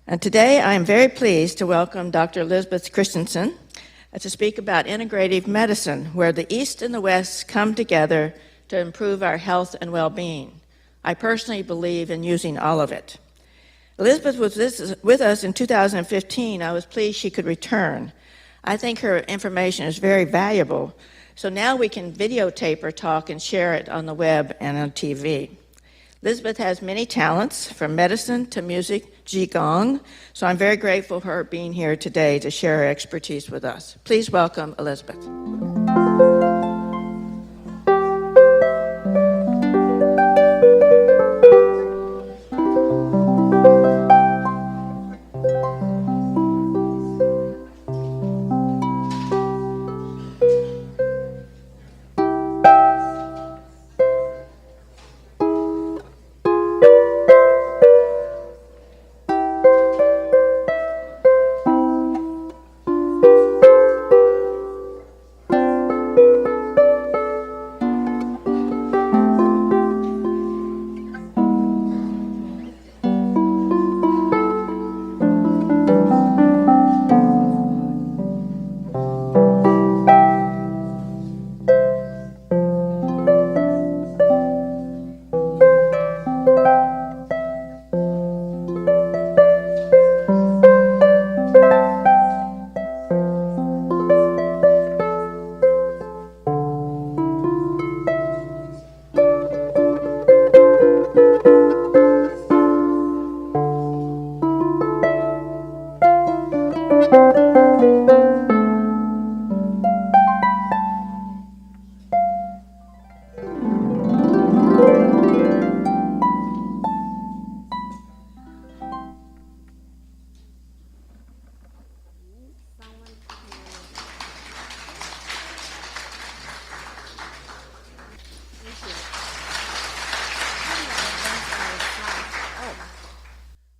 And today I am very pleased to welcome Dr. Elizabeth Christenson to speak about integrative medicine, where the East and the West come together to improve our health and well-being. I personally believe in using all of it. Elizabeth was with us in 2015. I was pleased she could return. I think her information is very valuable, so now we can videotape her talk and share it on the web and on TV. Elizabeth has many talents, from medicine to music, Qigong, so I'm very grateful for her being here today to share her expertise with us. Please welcome Elizabeth.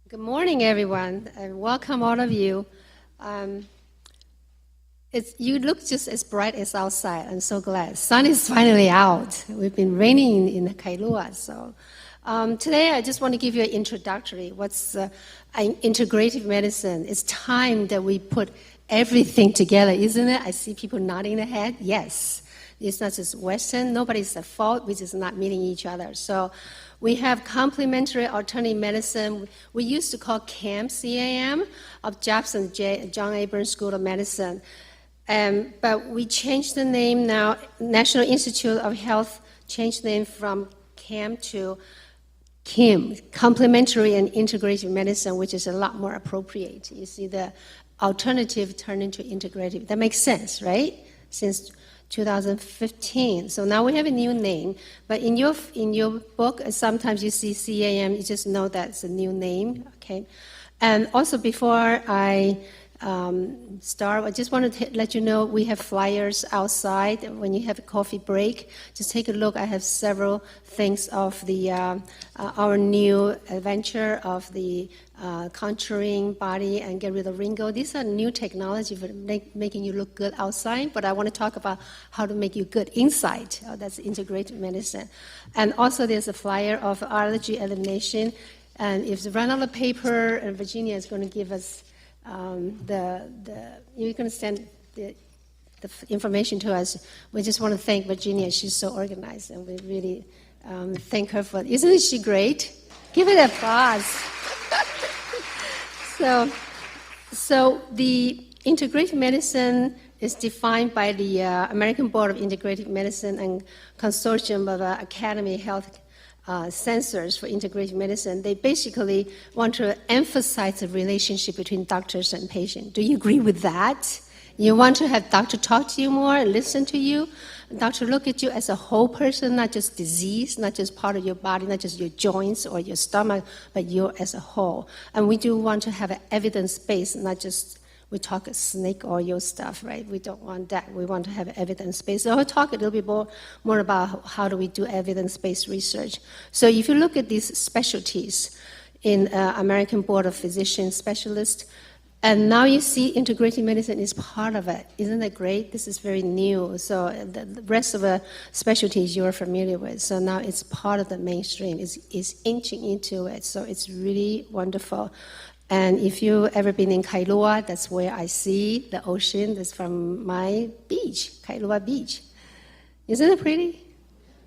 Good morning, everyone, and welcome all of you. You look just as bright as outside. I'm so glad. Sun is finally out. We've been raining in Kailua. So today I just want to give you an introductory. What's integrative medicine? It's time that we put everything together, isn't it? I see people nodding their head. Yes. It's not just Western. Nobody's at fault. We're just not meeting each other. So we have complementary alternative medicine. We used to call CAM, C-A-M, of JABSOM, John Abrams School of Medicine. But we changed the name now. National Institute of Health changed the name from CAM to KIM, Complementary and Integrative Medicine, which is a lot more appropriate. You see the alternative turned into integrative. That makes sense, right? Since 2015. So now we have a new name. But in your book, sometimes you see CAM, you just know that's a new name, okay? And also before I start, I just wanted to let you know we have flyers outside. When you have a coffee break, just take a look. I have several things of the our new adventure of the contouring body and get rid of wrinkle. These are new technology for making you look good outside, but I want to talk about how to make you good inside. That's integrative medicine. And also there's a flyer of allergy elimination. And if you run out of paper, and Virginia is going to give us you're going to send the information to us. We just want to thank Virginia. She's so organized, and we really thank her for it. Isn't she great? Give it applause. So the integrative medicine is defined by the American Board of Integrative Medicine and Consortium of Academy Health Censors for Integrative Medicine. They basically want to emphasize the relationship between doctors and patients. Do you agree with that? You want to have doctor talk to you more and listen to you? Doctor look at you as a whole person, not just disease, not just part of your body, not just your joints or your stomach, but you as a whole. And we do want to have an evidence-based, not just we talk snake oil stuff, right? We don't want that. We want to have evidence-based. So I'll talk a little bit more about how do we do evidence-based research. So if you look at these specialties in American Board of Physicians Specialists, and now you see integrative medicine is part of it. Isn't that great? This is very new. So the rest of the specialties you're familiar with. So now it's part of the mainstream. It's inching into it. So it's really wonderful. And if you've ever been in Kailua, that's where I see the ocean. That's from my beach, Kailua Beach. Isn't it pretty?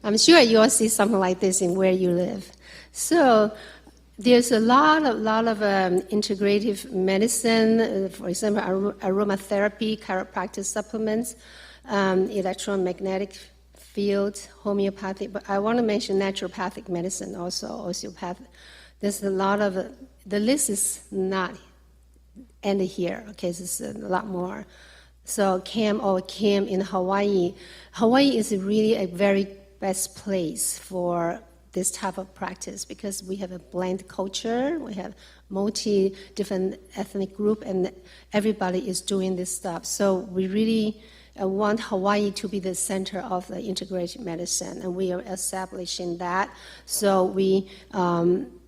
I'm sure you all see something like this in where you live. So there's a lot of integrative medicine, for example, aromatherapy, chiropractic supplements, electromagnetic field, homeopathic. But I want to mention naturopathic medicine also, osteopathic. There's a lot of, the list is not ended here, okay, there's a lot more. So Cam in Hawaii. Hawaii is really a very best place for this type of practice because we have a blend culture, we have different ethnic group, and everybody is doing this stuff. So we really want Hawaii to be the center of the integrative medicine, and we are establishing that. So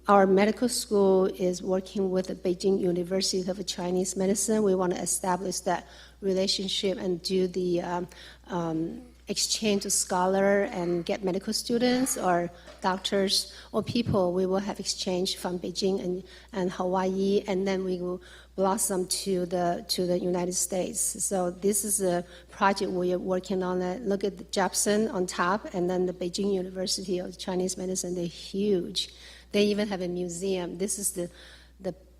our medical school is working with the Beijing University of Chinese Medicine. We want to establish that relationship and do the exchange of scholar and get medical students or doctors or people. We will have exchange from Beijing and Hawaii, and then we will blossom to the United States. So this is a project we are working on. Look at the JABSOM on top, and then the Beijing University of Chinese Medicine. They're huge. They even have a museum. This is the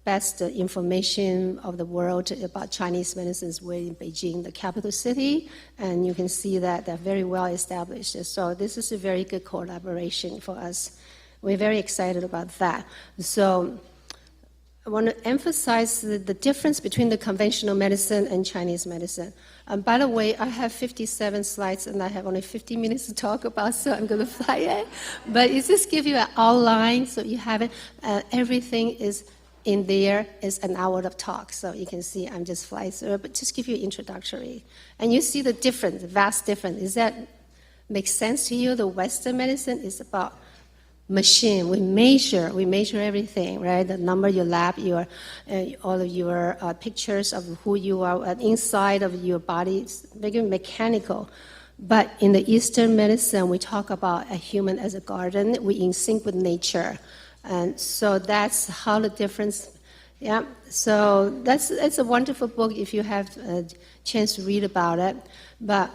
best information of the world about Chinese medicines were in Beijing, the capital city, and you can see that they're very well established. So this is a very good collaboration for us. We're very excited about that. So I want to emphasize the difference between the conventional medicine and Chinese medicine. By the way, I have 57 slides and I have only 50 minutes to talk about, so I'm going to fly it. But it just gives you an outline so you have it. Everything is in there is an hour of talk, so you can see I'm just flying through, but just give you introductory. And you see the difference, vast difference. Does that make sense to you? The Western medicine is about machine. We measure everything, right? The number, your lab, all of your pictures of who you are inside of your body. It's very mechanical. But in the Eastern medicine, we talk about a human as a garden. We in sync with nature. And so that's how the difference, yeah. So it's a wonderful book if you have a chance to read about it. But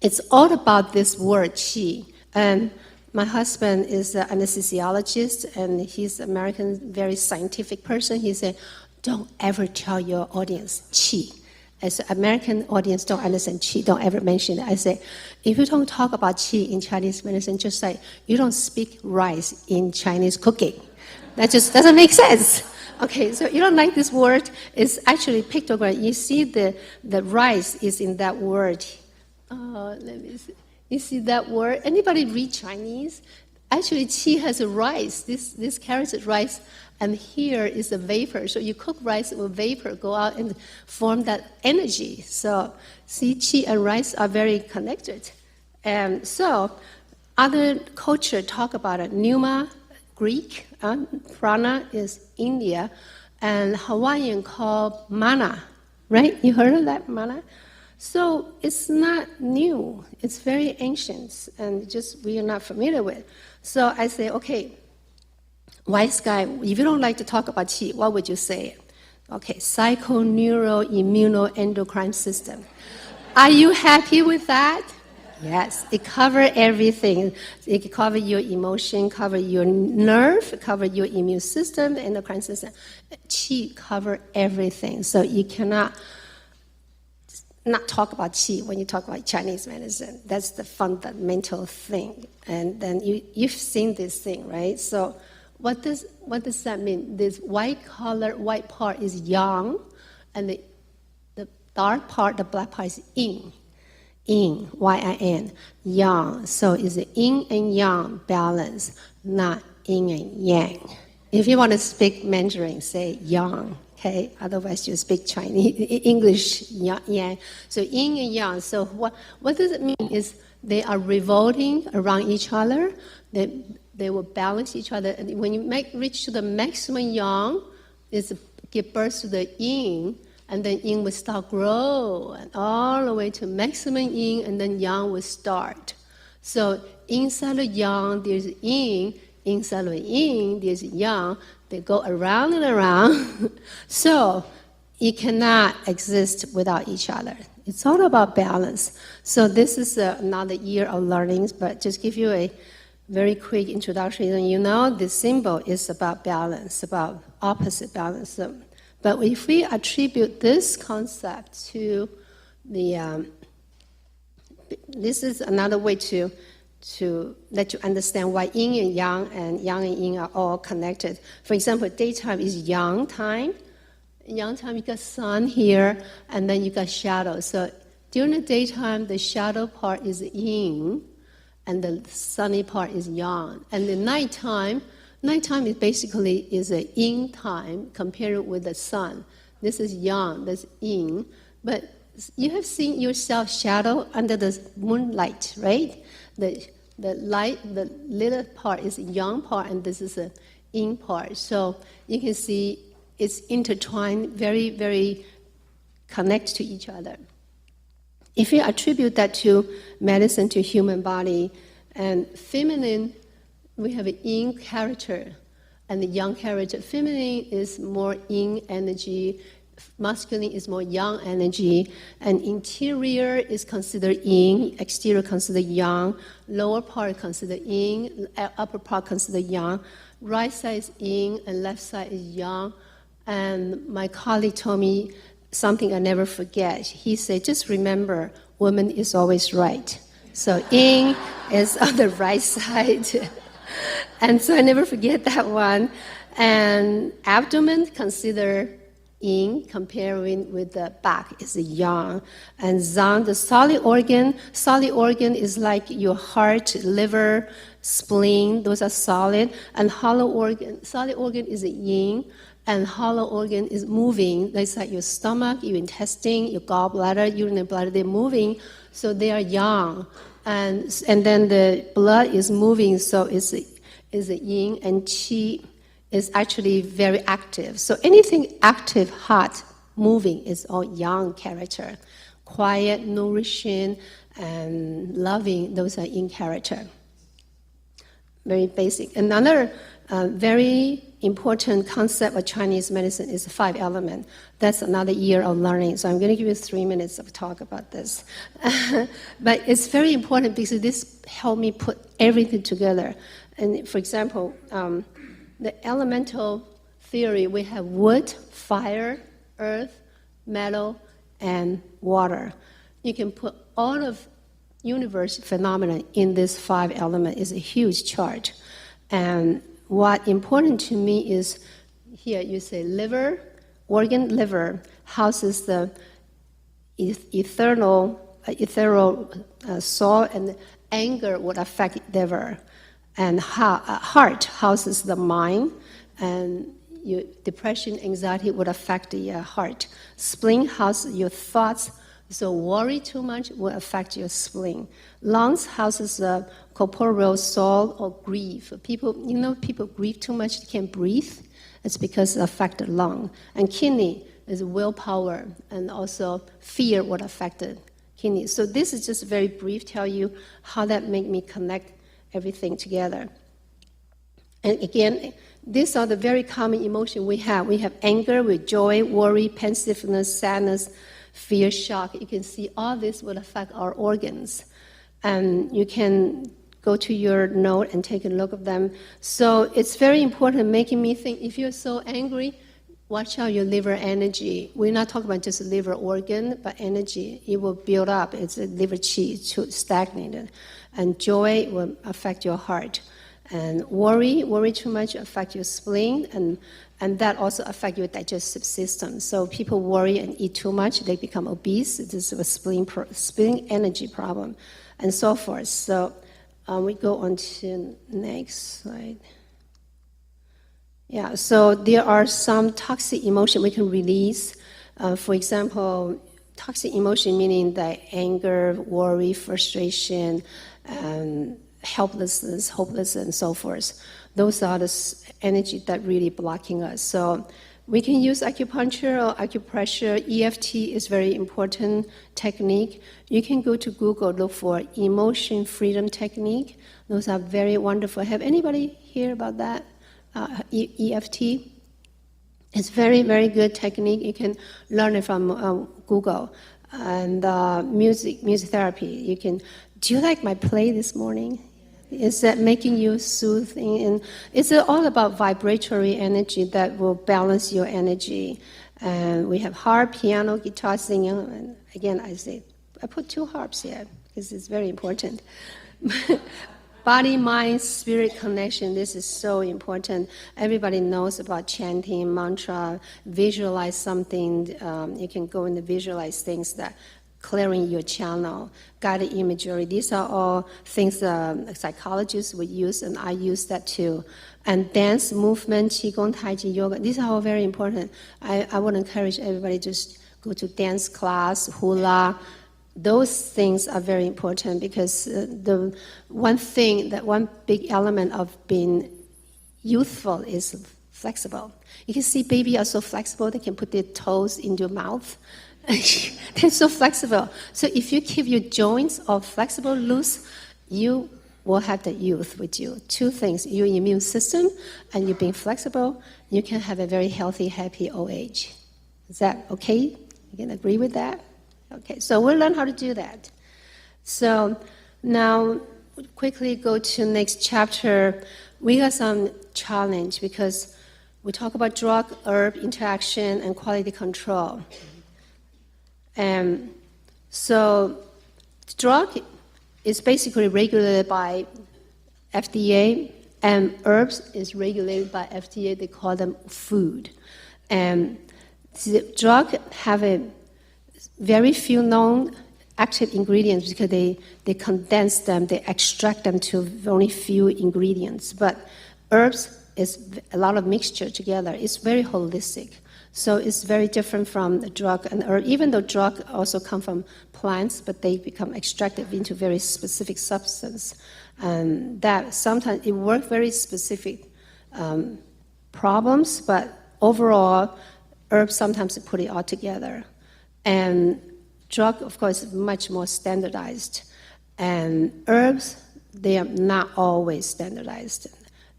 it's all about this word, qi. And my husband is an anesthesiologist, and he's an American, very scientific person. He said, don't ever tell your audience qi. As an American audience don't understand qi, don't ever mention it. I say, if you don't talk about qi in Chinese medicine, just like you don't speak rice in Chinese cooking. That just doesn't make sense. Okay, so you don't like this word. It's actually pictogram. You see the rice is in that word. Let me see. You see that word? Anybody read Chinese? Actually, qi has a rice. This carries a rice. And here is a vapor. So you cook rice with vapor, go out and form that energy. So see, qi and rice are very connected. And so other culture talk about it. Pneuma, Greek, prana is India, and Hawaiian call mana, right? You heard of that, mana? So it's not new. It's very ancient, and just we are not familiar with. So I say, okay, wise guy, if you don't like to talk about qi, what would you say? Okay, psychoneuroimmunoendocrine system. Are you happy with that? Yes, it covers everything. It covers your emotion, covers your nerve, covers your immune system, the endocrine system. Qi covers everything. So you cannot not talk about qi when you talk about Chinese medicine. That's the fundamental thing. And then you've seen this thing, right? So what does that mean? This white part is yang, and the dark part, the black part is yin. Yin, Y-I-N, yang. So it's a yin and yang balance, not yin and yang. If you want to speak Mandarin, say yang, okay? Otherwise you speak Chinese, English, yang. So yin and yang. So what does it mean is they are revolving around each other. They will balance each other. And when you reach to the maximum yang, it's give birth to the yin, and then yin will start grow, and all the way to maximum yin, and then yang will start. So inside the yang, there's yin. inside of yin, there's yang. They go around and around. So it cannot exist without each other. It's all about balance. So this is another year of learnings, but just give you a very quick introduction. And you know, the symbol is about balance, about opposite balance. But if we attribute this concept to the, this is another way to let you understand why yin and yang and yin are all connected. For example, daytime is yang time. Yang time, you got sun here, and then you got shadow. So during the daytime, the shadow part is yin, and the sunny part is yang. And the nighttime is basically a yin time compared with the sun. This is yang, that's yin. But you have seen yourself shadow under the moonlight, right? The light, the little part is yang part, and this is a yin part. So you can see it's intertwined, very, very connect to each other. If you attribute that to medicine, to human body, and feminine, we have a yin character and the yang character. Feminine is more yin energy, masculine is more yang energy, and interior is considered yin, exterior considered yang, lower part considered yin, upper part considered yang, right side is yin, and left side is yang. And my colleague told me something I never forget. He said, just remember, woman is always right. So yin is on the right side. And so I never forget that one. And abdomen, consider yin, comparing with the back is the yang. And zang, the solid organ is like your heart, liver, spleen, those are solid. And solid organ is a yin. And hollow organ is moving. That's like your stomach, your intestine, your gallbladder, urinary bladder, they're moving, so they are yang. And then the blood is moving, so it's a yin, and qi is actually very active. So anything active, hot, moving is all yang character. Quiet, nourishing, and loving, those are yin character. Very basic. Another very important concept of Chinese medicine is the 5 elements. That's another year of learning. So I'm going to give you 3 minutes of talk about this. But it's very important because this helped me put everything together. And for example, the elemental theory, we have wood, fire, earth, metal, and water. You can put all of universe phenomena in this 5 elements. It's a huge chart. And what important to me is, here you say liver, organ liver, houses the ethereal soul, and anger would affect liver. And heart houses the mind, and your depression, anxiety would affect the heart. Spleen houses your thoughts, so worry too much will affect your spleen. Lungs houses the corporeal soul or grief. People grieve too much, they can't breathe. It's because it affects the lung. And kidney is willpower, and also fear would affect the kidney. So this is just very brief, tell you how that make me connect everything together. And again, these are the very common emotions we have. We have anger, with joy, worry, pensiveness, sadness, fear, shock. You can see all this will affect our organs. And you can go to your note and take a look at them. So it's very important, making me think, if you're so angry, watch out your liver energy. We're not talking about just liver organ, but energy. It will build up. It's a liver qi, too stagnated. And joy will affect your heart. And worry too much affect your spleen, and that also affect your digestive system. So people worry and eat too much, they become obese. This is a spleen energy problem, and so forth. So we go on to next slide. Yeah, so there are some toxic emotion we can release. For example, toxic emotion meaning that anger, worry, frustration, helplessness, hopelessness, and so forth. Those are the energy that really blocking us. So We can use acupuncture or acupressure. EFT is very important technique. You can go to Google, look for emotion freedom technique. Those are very wonderful. Have anybody hear about that? EFT? It's very, very good technique. You can learn it from Google. And music therapy. You can. Do you like my play this morning? Is that making you soothing? And it's all about vibratory energy that will balance your energy. And we have harp, piano, guitar, singing. And again, I put 2 harps here because it's very important. Body, mind, spirit connection, this is so important. Everybody knows about chanting, mantra, visualize something. You can go and visualize things that clearing your channel, guided imagery. These are all things psychologists would use, and I use that too. And dance, movement, qigong, tai chi, yoga, these are all very important. I would encourage everybody to just go to dance class, hula. Those things are very important because the one big element of being youthful is flexible. You can see babies are so flexible, they can put their toes in your mouth. They're so flexible. So if you keep your joints all flexible, loose, you will have the youth with you. 2 things, your immune system and you being flexible, you can have a very healthy, happy old age. Is that okay? You can agree with that? Okay, so we'll learn how to do that. So now, quickly go to next chapter. We got some challenge because we talk about drug-herb interaction and quality control. So drug is basically regulated by FDA, and herbs is regulated by FDA. They call them food. And the drug have a very few known active ingredients because they condense them, they extract them to only few ingredients. But herbs is a lot of mixture together. It's very holistic. So it's very different from the drug and herb, even though drug also come from plants, but they become extracted into very specific substance. And that sometimes it works very specific problems, but overall, herbs sometimes put it all together. And drug, of course, is much more standardized. And herbs, they are not always standardized.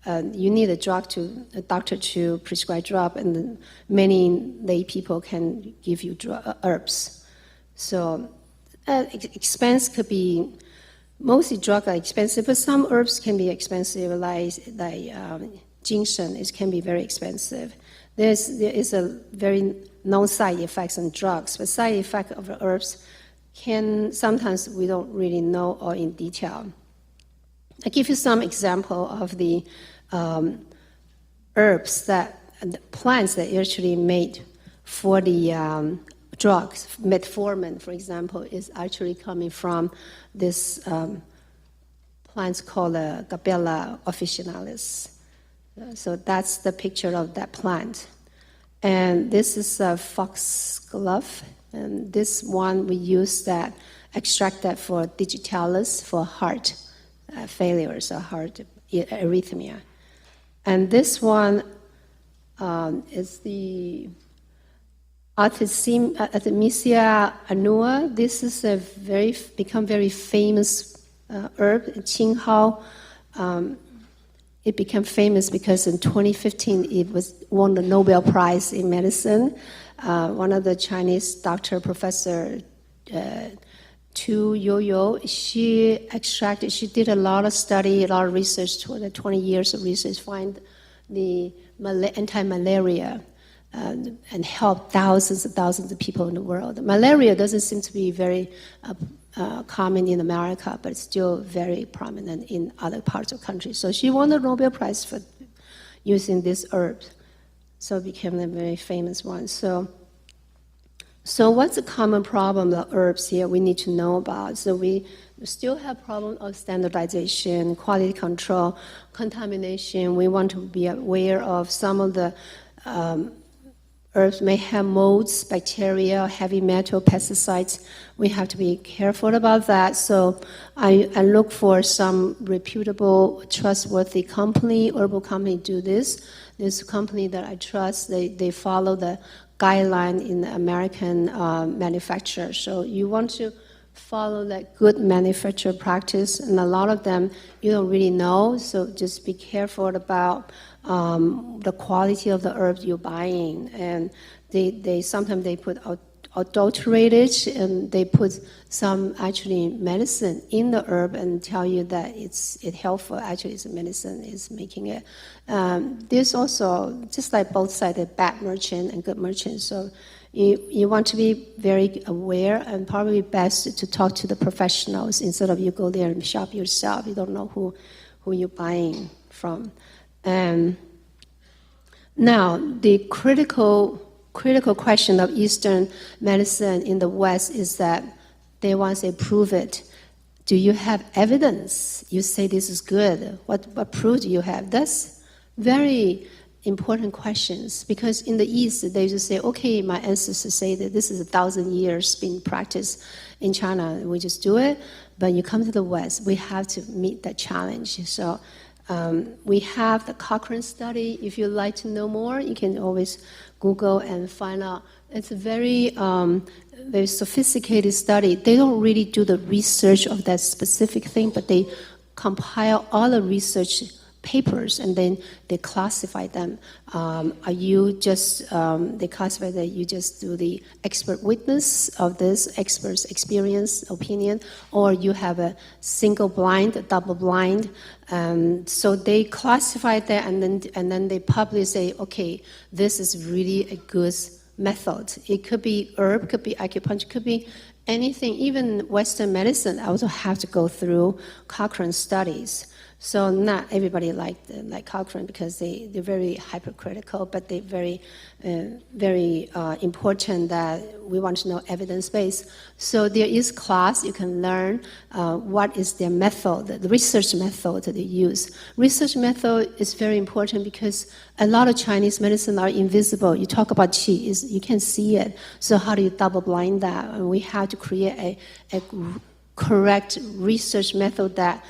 You need a doctor to prescribe drug, and many lay people can give you herbs. So expense could be, mostly drugs are expensive, but some herbs can be expensive, like ginseng, it can be very expensive. There is a very known side effects on drugs, but side effect of herbs sometimes we don't really know or in detail. I'll give you some example of the herbs and plants that actually made for the drugs. Metformin, for example, is actually coming from this plant called Gabella officinalis. So that's the picture of that plant. And this is a foxglove, and this one we use that, extract that for digitalis, for heart failures or heart arrhythmia. And this one is the Artemisia annua. This is become very famous herb, Qinghao. It became famous because in 2015 it won the Nobel Prize in medicine. One of the Chinese doctor, Professor Tu Youyou, she did a lot of study, a lot of research, 20 years of research, find the anti-malaria and help thousands and thousands of people in the world. Malaria doesn't seem to be very common in America, but it's still very prominent in other parts of the country. So she won the Nobel Prize for using this herb. So it became a very famous one. So what's the common problem of herbs here we need to know about? So we still have problem of standardization, quality control, contamination. We want to be aware of some of the herbs may have molds, bacteria, heavy metal, pesticides. We have to be careful about that. So I look for some reputable, trustworthy company, herbal company do this. There's a company that I trust. They follow the guideline in the American manufacturer. So you want to follow that good manufacturer practice, and a lot of them you don't really know, so just be careful about the quality of the herbs you're buying. And they sometimes they put adulterated, and they put some actually medicine in the herb and tell you that it's helpful. Actually, it's medicine is making it. There's also, just like both sides, a bad merchant and good merchant. So you want to be very aware, and probably best to talk to the professionals instead of you go there and shop yourself. You don't know who you're buying from. Now, the critical question of Eastern medicine in the West is that they want to say, prove it. Do you have evidence? You say this is good. What proof do you have? That's very important questions, because in the East, they just say, okay, my ancestors say that this is 1,000 years been practiced in China, we just do it. But you come to the West, we have to meet that challenge. So we have the Cochrane Study. If you'd like to know more, you can always Google and find out. It's a very sophisticated study. They don't really do the research of that specific thing, but they compile all the research papers, and then they classify them. They classify that you just do the expert witness of this expert's experience, opinion, or you have a single blind, a double blind. So they classify that, and then they publish, say, okay, this is really a good method. It could be herb, could be acupuncture, could be anything. Even Western medicine also have to go through Cochrane studies. So not everybody like Cochrane, because they're very hypercritical, but they're very important that we want to know evidence-based. So there is class, you can learn what is their method, the research method that they use. Research method is very important because a lot of Chinese medicine are invisible. You talk about qi, you can't see it. So how do you double blind that? And we have to create a correct research method that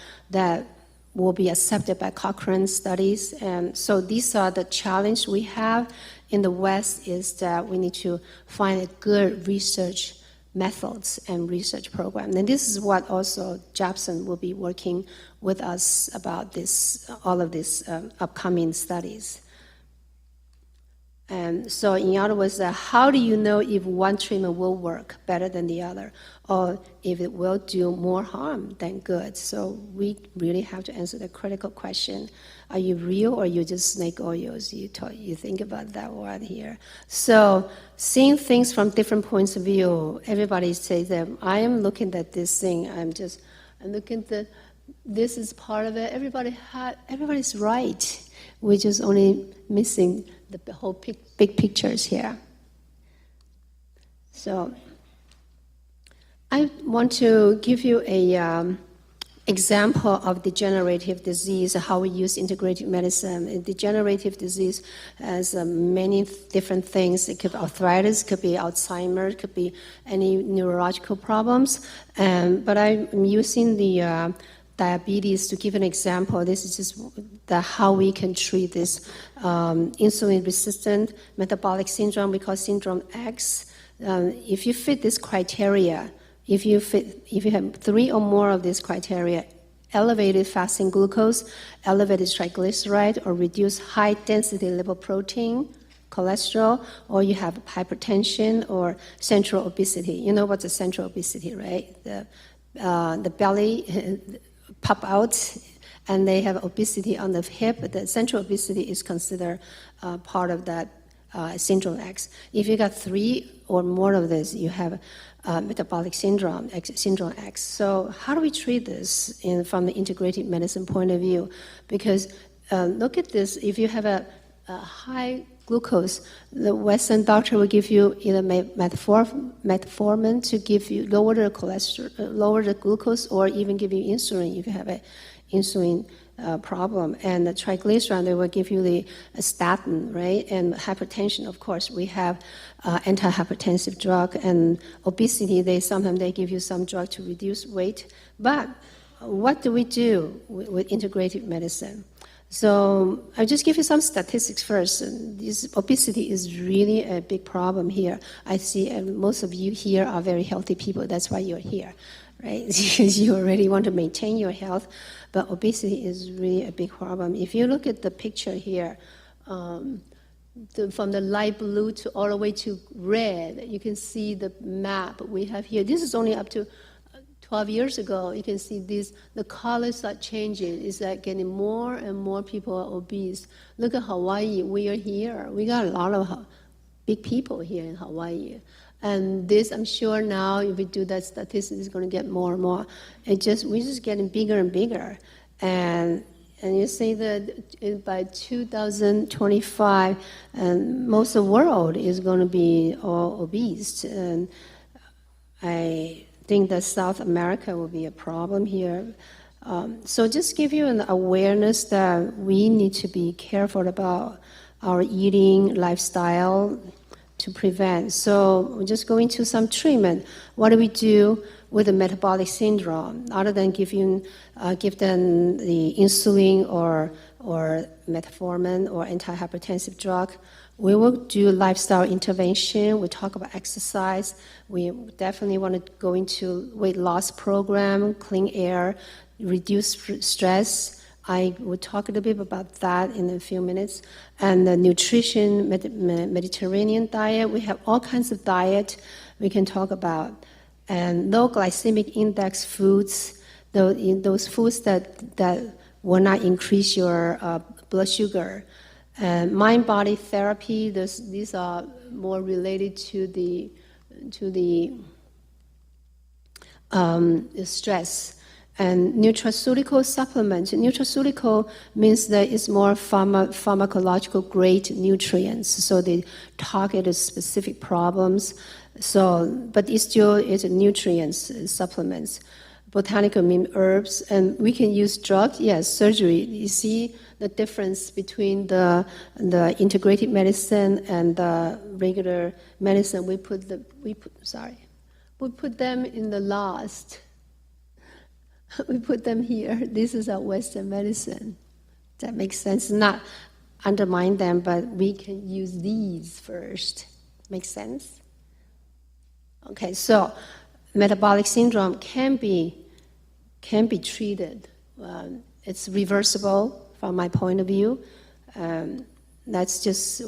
will be accepted by Cochrane studies. And so these are the challenge we have in the West, is that we need to find a good research methods and research program. And this is what also JABSOM will be working with us about this, all of these upcoming studies. And so in other words, how do you know if one treatment will work better than the other, or if it will do more harm than good? So we really have to answer the critical question. Are you real, or you just snake oils? You think about that one here. So seeing things from different points of view, everybody says that I am looking at this thing, I'm looking at this is part of it. Everybody's right. We're just only missing the whole big pictures here. So I want to give you a example of degenerative disease, how we use integrative medicine. Degenerative disease has many different things. It could be arthritis, could be Alzheimer's, could be any neurological problems. But I'm using the diabetes to give an example. This is just how we can treat this insulin-resistant metabolic syndrome. We call syndrome X. If you fit this criteria, if you have 3 or more of these criteria: elevated fasting glucose, elevated triglyceride, or reduced high-density lipoprotein, cholesterol, or you have hypertension or central obesity. You know what's a central obesity, right? The belly pop out, and they have obesity on the hip. The central obesity is considered part of that syndrome X. If you got 3 or more of this, you have metabolic syndrome X. So how do we treat this from the integrative medicine point of view? Because look at this. If you have a high glucose, the Western doctor will give you either metformin to give you lower the cholesterol, lower the glucose, or even give you insulin if you have a insulin problem. And the triglyceride, they will give you the statin, right? And hypertension, of course, we have antihypertensive drug. And obesity, sometimes they give you some drug to reduce weight. But what do we do with integrative medicine? So I'll just give you some statistics first. This obesity is really a big problem here. I see most of you here are very healthy people. That's why you're here, right? Because you already want to maintain your health. But obesity is really a big problem. If you look at the picture here, from the light blue to all the way to red, you can see the map we have here. This is only up to 12 years ago. You can see the colors are changing. It's like getting more and more people are obese. Look at Hawaii. We are here. We got a lot of big people here in Hawaii. And this, I'm sure now, if we do that statistics, it's going to get more and more. We're just getting bigger and bigger. And you see that by 2025, and most of the world is going to be all obese. And I think that South America will be a problem here. So just give you an awareness that we need to be careful about our eating lifestyle to prevent. So we're just going to some treatment. What do we do with the metabolic syndrome? Other than give them the insulin or metformin or antihypertensive drug, we will do lifestyle intervention. We talk about exercise. We definitely want to go into weight loss program, clean air, reduce stress. I will talk a little bit about that in a few minutes. And the nutrition, Mediterranean diet. We have all kinds of diet we can talk about. And low glycemic index foods, those foods that will not increase your blood sugar. And mind-body therapy, these are more related to the stress. And nutraceutical supplements. Nutraceutical means that it's more pharmacological grade nutrients, so they target specific problems. So, but it still is nutrients, supplements. Botanical mean herbs, and we can use drugs. Yes, surgery. You see the difference between the integrative medicine and the regular medicine. We put them in the last. We put them here. This is our Western medicine. That makes sense. Not undermine them, but we can use these first. Makes sense? Okay, so metabolic syndrome can be treated. It's reversible from my point of view. Let's just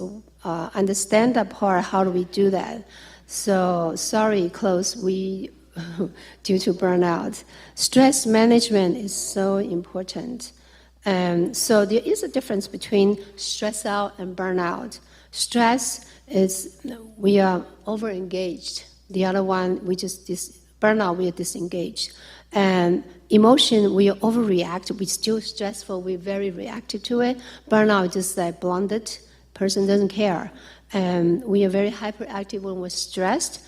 understand that part. How do we do that? So, sorry, close. Due to burnout. Stress management is so important. So there is a difference between stress out and burnout. Stress is we are over-engaged. The other one, burnout, we are disengaged. And emotion, we overreact. We're still stressful. We're very reactive to it. Burnout is just like blunted. Person doesn't care. And we are very hyperactive when we're stressed.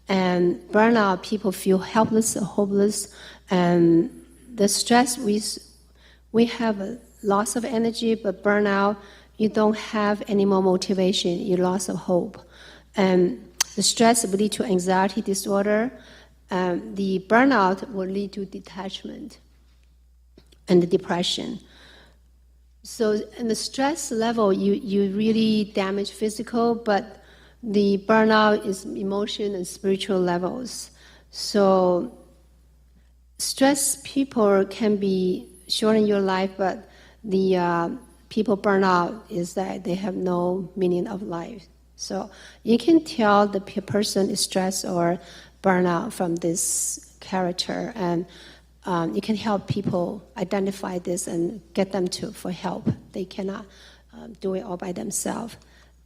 And burnout, people feel helpless or hopeless. And the stress, we have a loss of energy, but burnout, you don't have any more motivation, you loss of hope. And the stress will lead to anxiety disorder. The burnout will lead to detachment and depression. So in the stress level, you really damage physical, but the burnout is emotion and spiritual levels. So stress people can be short in your life, but the people burn out is that they have no meaning of life. So you can tell the person is stressed or burnout from this character, and you can help people identify this and get them for help. They cannot do it all by themselves.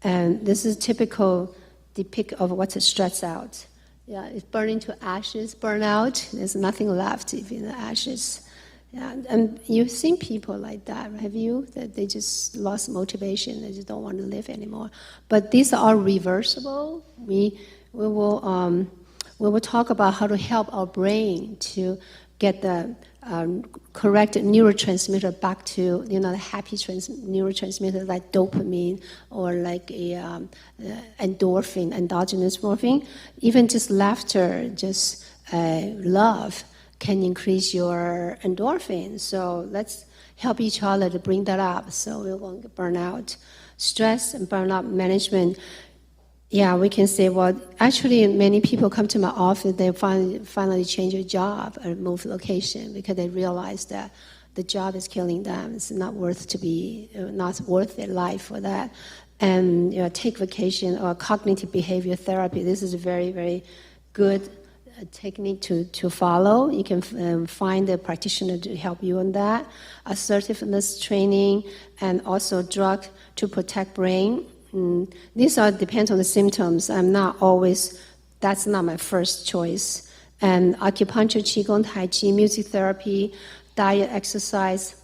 And this is typical depict of what's a stress out. Yeah, it's burning to ashes, burnout. There's nothing left if in the ashes. Yeah, and you've seen people like that, have you? That they just lost motivation. They just don't want to live anymore. But these are reversible. We will talk about how to help our brain to get the correct neurotransmitter back to, the happy neurotransmitter like dopamine or like endorphin, endogenous morphine. Even just laughter, just love can increase your endorphin. So let's help each other to bring that up so we won't get burnout. Stress and burnout management. Yeah, we can say, well, actually, many people come to my office, they finally change their job or move location because they realize that the job is killing them. It's not worth their life for that. And take vacation or cognitive behavior therapy. This is a very, very good technique to follow. You can find a practitioner to help you on that. Assertiveness training and also drug to protect brain. These all depend on the symptoms. That's not my first choice. And acupuncture, qigong, tai chi, music therapy, diet, exercise.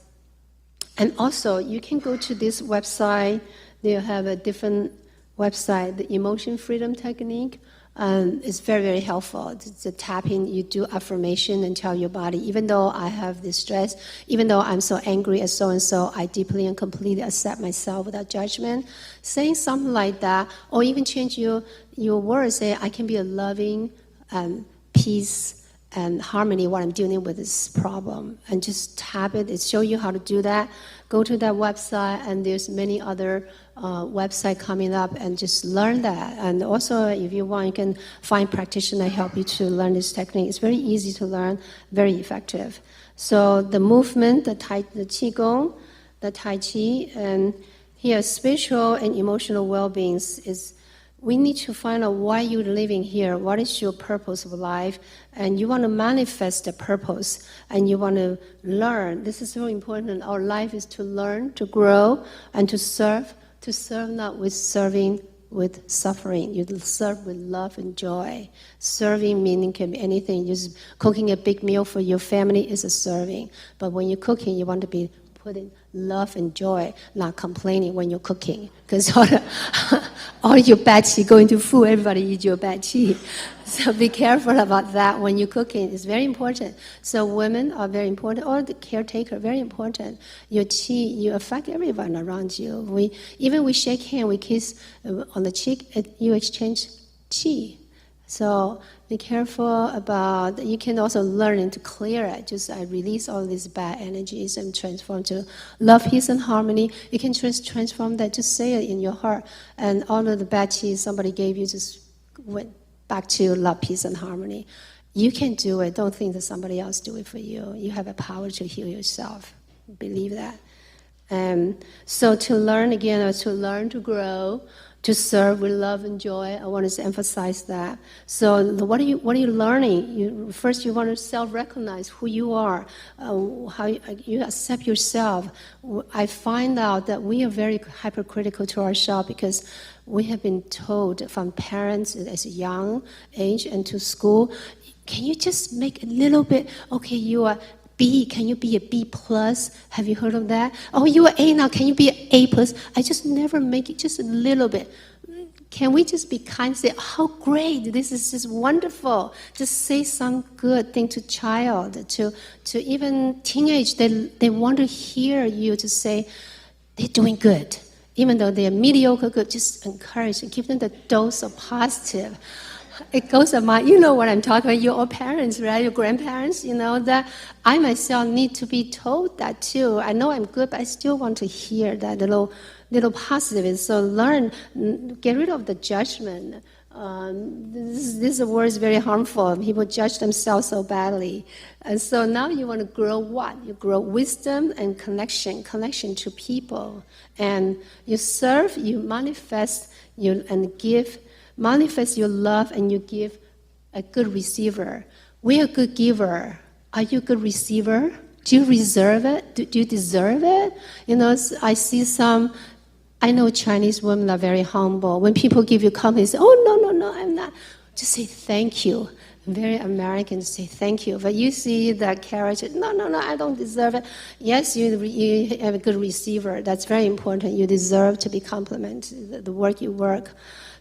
And also, you can go to this website. They have a different website, the emotion freedom technique. It's very, very helpful. It's a tapping, you do affirmation and tell your body, even though I have this stress, even though I'm so angry at so-and-so, I deeply and completely accept myself without judgment. Saying something like that, or even change your words, say, I can be a loving peace and harmony while I'm dealing with this problem. And just tap it, show you how to do that. Go to that website, and there's many other websites coming up, and just learn that. And also, if you want, you can find practitioner help you to learn this technique. It's very easy to learn, very effective. So the movement, the qigong, the tai chi, and here spiritual and emotional well-being is. We need to find out why you're living here. What is your purpose of life? And you want to manifest the purpose, and you want to learn. This is so important. Our life is to learn, to grow, and to serve. To serve not with serving with suffering. You serve with love and joy. Serving meaning can be anything. Just cooking a big meal for your family is a serving. But when you're cooking, you want to be putting love and joy, not complaining when you're cooking. Because all your bad qi go into food, everybody eats your bad qi. So be careful about that when you're cooking. It's very important. So women are very important, or the caretaker, very important. Your qi, you affect everyone around you. Even we shake hands, we kiss on the cheek, you exchange qi. So be careful about, you can also learn to clear it. Just I release all these bad energies and transform to love, peace, and harmony. You can transform that, just say it in your heart. And all of the bad qi somebody gave you just went back to love, peace, and harmony. You can do it. Don't think that somebody else do it for you. You have a power to heal yourself. Believe that. So to learn again, or to learn to grow, to serve with love and joy. I want to emphasize that. So what are you learning? First, you want to self-recognize who you are, how you accept yourself. I find out that we are very hypercritical to ourselves because we have been told from parents as a young age and to school, can you just make a little bit, okay, you are B, can you be a B plus? Have you heard of that? Oh, you are A now, can you be an A plus? I just never make it just a little bit. Can we just be kind, say, how great, this is just wonderful. Just say some good thing to child, to even teenage, they want to hear you to say, they're doing good. Even though they're mediocre good, just encourage and give them the dose of positive. It goes about, you know what I'm talking about, your parents, right? Your grandparents, that I myself need to be told that too. I know I'm good, but I still want to hear that little positive. So learn, get rid of the judgment. This word is very harmful. People judge themselves so badly. And so now you want to grow what? You grow wisdom and connection to people. And you serve, you manifest, and give. Manifest your love, and you give a good receiver. We are a good giver. Are you a good receiver? Do you deserve it? Do you deserve it? I see I know Chinese women are very humble. When people give you compliments, say, oh, no, I'm not. Just say thank you. Very American to say thank you. But you see that character, no, I don't deserve it. Yes, you have a good receiver. That's very important. You deserve to be complimented, the work you work.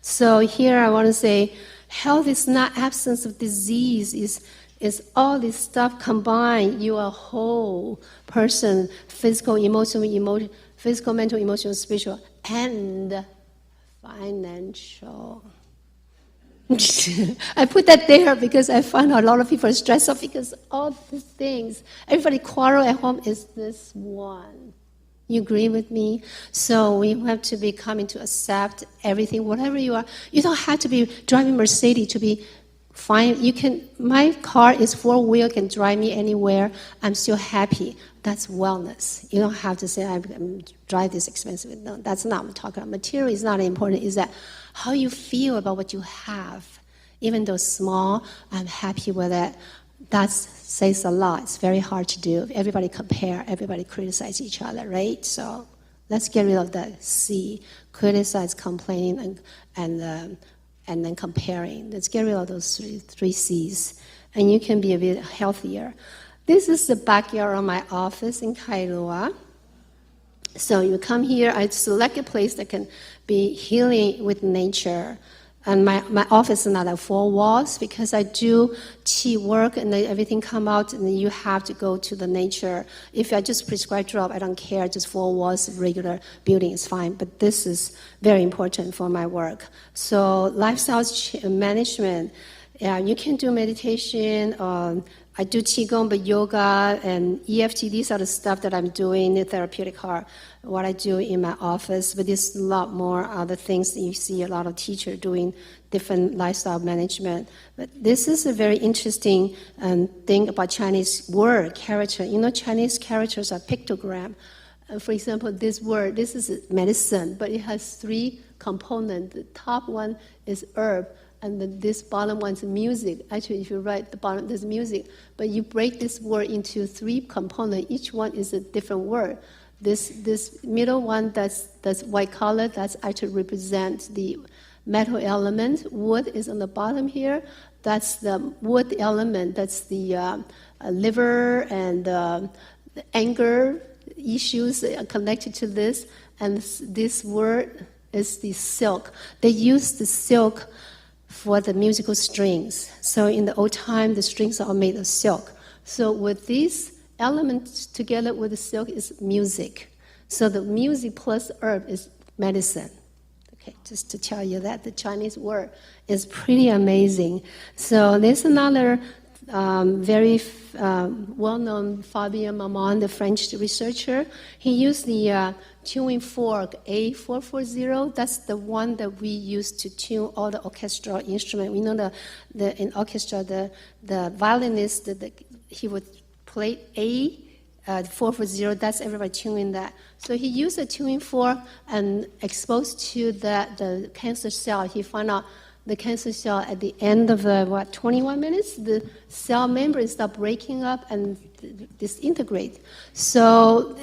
So here I want to say, health is not absence of disease. Is all this stuff combined. You are a whole person, physical, mental, emotional, spiritual, and financial. I put that there because I find a lot of people are stressed out because all these things, everybody quarrel at home is this one. You agree with me? So we have to be coming to accept everything, whatever you are. You don't have to be driving Mercedes to be fine. You can. My car is 4-wheel, can drive me anywhere. I'm still happy. That's wellness. You don't have to say I'm drive this expensive. No, that's not what I'm talking about. Material is not important. Is that how you feel about what you have, even though small. I'm happy with it. That says a lot. It's very hard to do. Everybody compare, everybody criticize each other, right? So let's get rid of that C, criticize, complaining, and then comparing. Let's get rid of those three C's, and you can be a bit healthier. This is the backyard of my office in Kailua. So you come here, I select a place that can be healing with nature. And my office is not at 4 walls because I do chi work and then everything come out and then you have to go to the nature. If I just prescribe drop, I don't care, just 4 walls, regular building is fine. But this is very important for my work. So lifestyle management, you can do meditation, I do Qigong, but yoga and EFT, these are the stuff that I'm doing in therapeutic heart, what I do in my office, but there's a lot more other things that you see a lot of teachers doing different lifestyle management. But this is a very interesting thing about Chinese word, character. You know, Chinese characters are pictogram. For example, this word, this is medicine, but it has 3 components. The top one is herb, and this bottom one's music. Actually, if you write the bottom, there's music. But you break this word into 3 components. Each one is a different word. This middle one, that's white color, that's actually represents the metal element. Wood is on the bottom here. That's the wood element. That's the liver and the anger issues connected to this. And this word is the silk. They use the silk for the musical strings. So in the old time, the strings are made of silk. So with these elements together with the silk is music. So the music plus herb is medicine. Okay, just to tell you that the Chinese word is pretty amazing. So there's another very well-known Fabien Maman, the French researcher. He used the tuning fork A440. That's the one that we use to tune all the orchestral instruments. We know in orchestra, the violinist, he would play A440. That's everybody tuning that. So he used a tuning fork and exposed to the cancer cell. He found out the cancer cell at the end of 21 minutes, the cell membrane start breaking up and disintegrate. So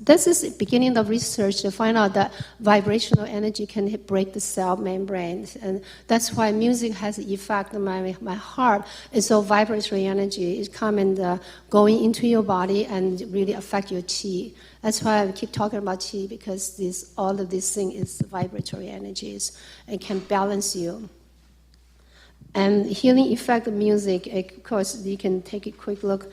this is the beginning of research to find out that vibrational energy can break the cell membranes. And that's why music has an effect on my heart. It's so vibratory energy. It's coming going into your body and really affect your chi. That's why I keep talking about chi, because all of this thing is vibratory energies. It can balance you. And healing effect of music, of course, you can take a quick look.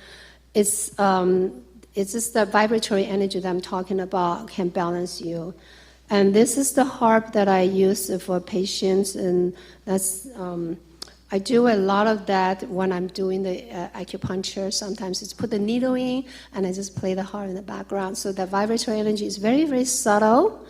It's just the vibratory energy that I'm talking about can balance you. And this is the harp that I use for patients, and that's I do a lot of that when I'm doing the acupuncture. Sometimes it's put the needle in, and I just play the harp in the background. So the vibratory energy is very, very subtle.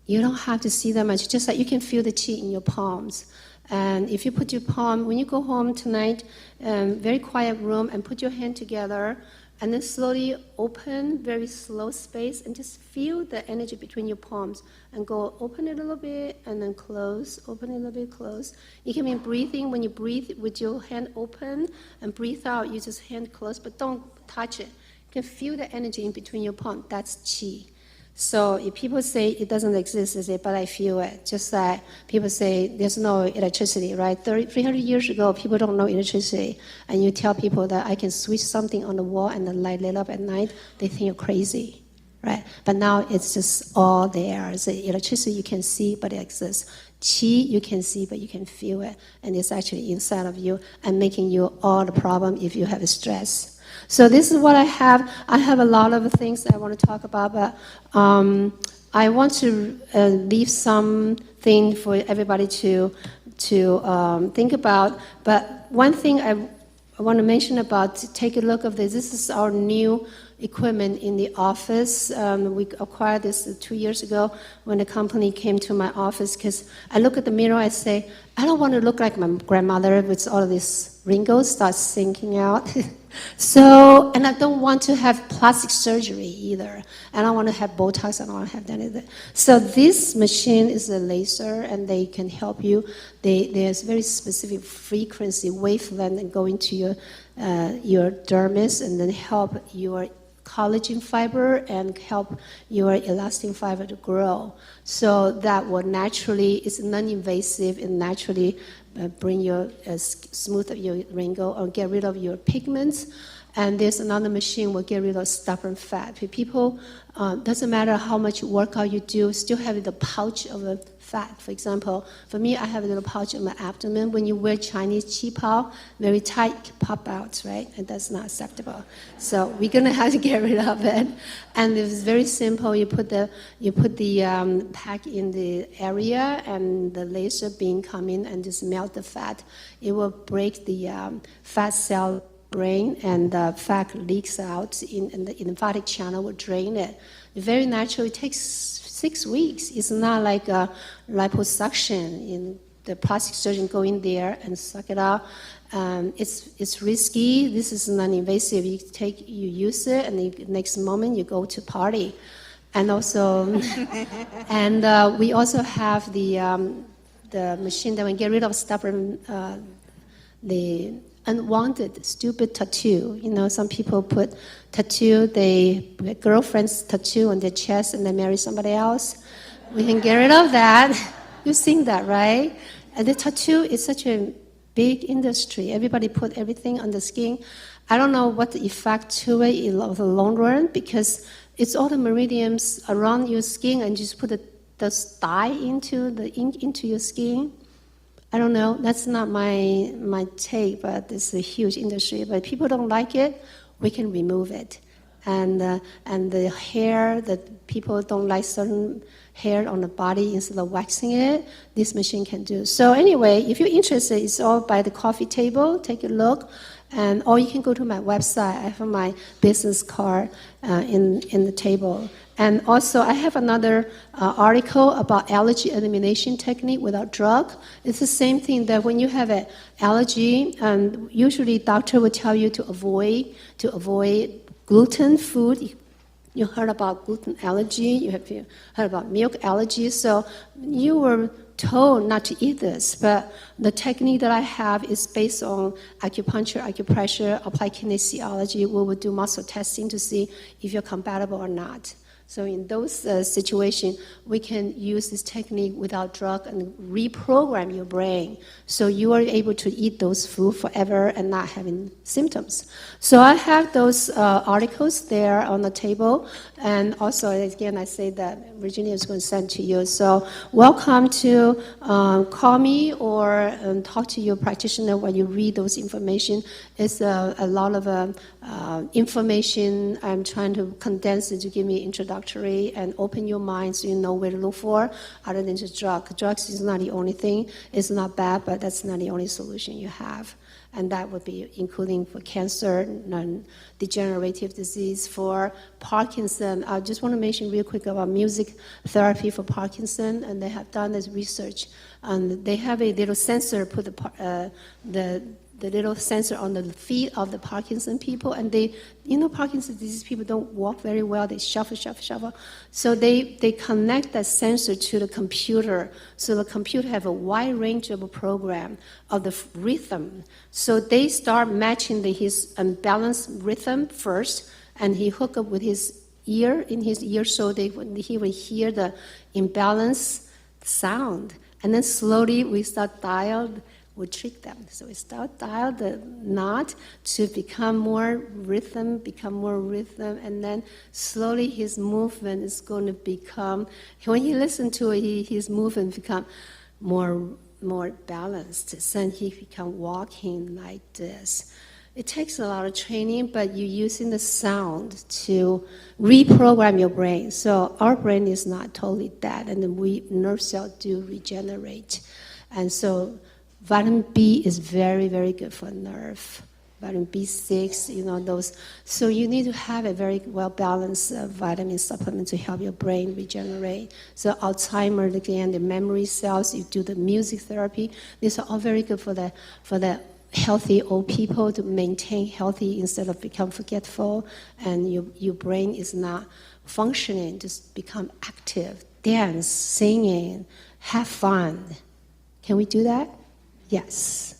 You don't have to see that much. Just like you can feel the chi in your palms. And if you put your palm, when you go home tonight, very quiet room, and put your hand together, and then slowly open, very slow space, and just feel the energy between your palms, and go open it a little bit, and then close, open it a little bit, close. You can be breathing. When you breathe with your hand open, and breathe out, you just hand closed, but don't touch it. You can feel the energy in between your palms. That's chi. So if people say it doesn't exist, I say, but I feel it. Just like people say there's no electricity, right? 300 years ago, people don't know electricity. And you tell people that I can switch something on the wall and the light lit up at night, they think you're crazy, right? But now it's just all there. It's electricity you can see, but it exists. Chi you can see, but you can feel it. And it's actually inside of you and making you all the problem if you have stress. So this is what I have. I have a lot of things that I want to talk about, but I want to leave something for everybody to think about. But one thing I want to mention about, take a look of this. This is our new equipment in the office. We acquired this 2 years ago when the company came to my office, because I look at the mirror, I say, I don't want to look like my grandmother with all of these wrinkles start sinking out. So, and I don't want to have plastic surgery either. I don't want to have Botox, I don't want to have that either. So this machine is a laser, and they can help you. There's very specific frequency, wavelength, go into your dermis and then help your collagen fiber and help your elastin fiber to grow. So that will naturally, it's non-invasive and naturally bring your, smooth your wrinkle or get rid of your pigments. And there's another machine will get rid of stubborn fat. For people, doesn't matter how much workout you do, still have the pouch of the fat. For example, for me, I have a little pouch on my abdomen. When you wear Chinese qipao, very tight, pop out, right? And that's not acceptable. So we're gonna have to get rid of it. And it's very simple. You put the pack in the area, and the laser beam come in and just melt the fat. It will break the fat cell brain, and the fat leaks out in the lymphatic channel will drain it. Very natural. It takes 6 weeks. It's not like a liposuction. In the plastic surgeon go in there and suck it out. It's risky. This is non-invasive. You use it, and the next moment you go to party. And also, we also have the machine that will get rid of stubborn, the unwanted, stupid tattoo. You know, some people put tattoo, girlfriend's tattoo on their chest and they marry somebody else. We can get rid of that. You've seen that, right? And the tattoo is such a big industry. Everybody put everything on the skin. I don't know what the effect to it in the long run, because it's all the meridians around your skin, and just put the dye into your skin. I don't know. That's not my take, but it's a huge industry. But people don't like it, we can remove it. And the hair that people don't like, certain hair on the body, instead of waxing it, this machine can do. So anyway, if you're interested, it's all by the coffee table. Take a look. Or you can go to my website. I have my business card in the table. And also, I have another article about allergy elimination technique without drug. It's the same thing that when you have an allergy, usually doctor will tell you to avoid gluten food. You heard about gluten allergy. You have heard about milk allergy. So you were told not to eat this, but the technique that I have is based on acupuncture, acupressure, applied kinesiology. We will do muscle testing to see if you're compatible or not. So in those situations, we can use this technique without drug and reprogram your brain, so you are able to eat those food forever and not having symptoms. So I have those articles there on the table, and also, again, I say that Virginia is going to send to you. So welcome to call me or talk to your practitioner while you read those information. It's a lot of information. I'm trying to condense it to give me introduction and open your mind so you know where to look for, other than just drugs. Drugs is not the only thing. It's not bad, but that's not the only solution you have. And that would be including for cancer, degenerative disease, for Parkinson. I just want to mention real quick about music therapy for Parkinson, and they have done this research. And they have a little sensor, put the little sensor on the feet of the Parkinson people, and Parkinson's disease people don't walk very well, they shuffle. So they connect that sensor to the computer, so the computer have a wide range of a program of the rhythm. So they start matching his unbalanced rhythm first, and he hook up with his ear, so he will hear the imbalanced sound. And then slowly we start we trick them. So we start dial the knot to become more rhythm, and then slowly his movement is going to become, when he listens to it, his movement become more balanced. So he become walking like this. It takes a lot of training, but you're using the sound to reprogram your brain. So our brain is not totally dead, and nerve cells do regenerate. And so vitamin B is very, very good for nerve. Vitamin B6, those. So you need to have a very well-balanced vitamin supplement to help your brain regenerate. So Alzheimer's, again, the memory cells, you do the music therapy. These are all very good for the healthy old people to maintain healthy instead of become forgetful, and your brain is not functioning, just become active, dance, singing, have fun. Can we do that? Yes.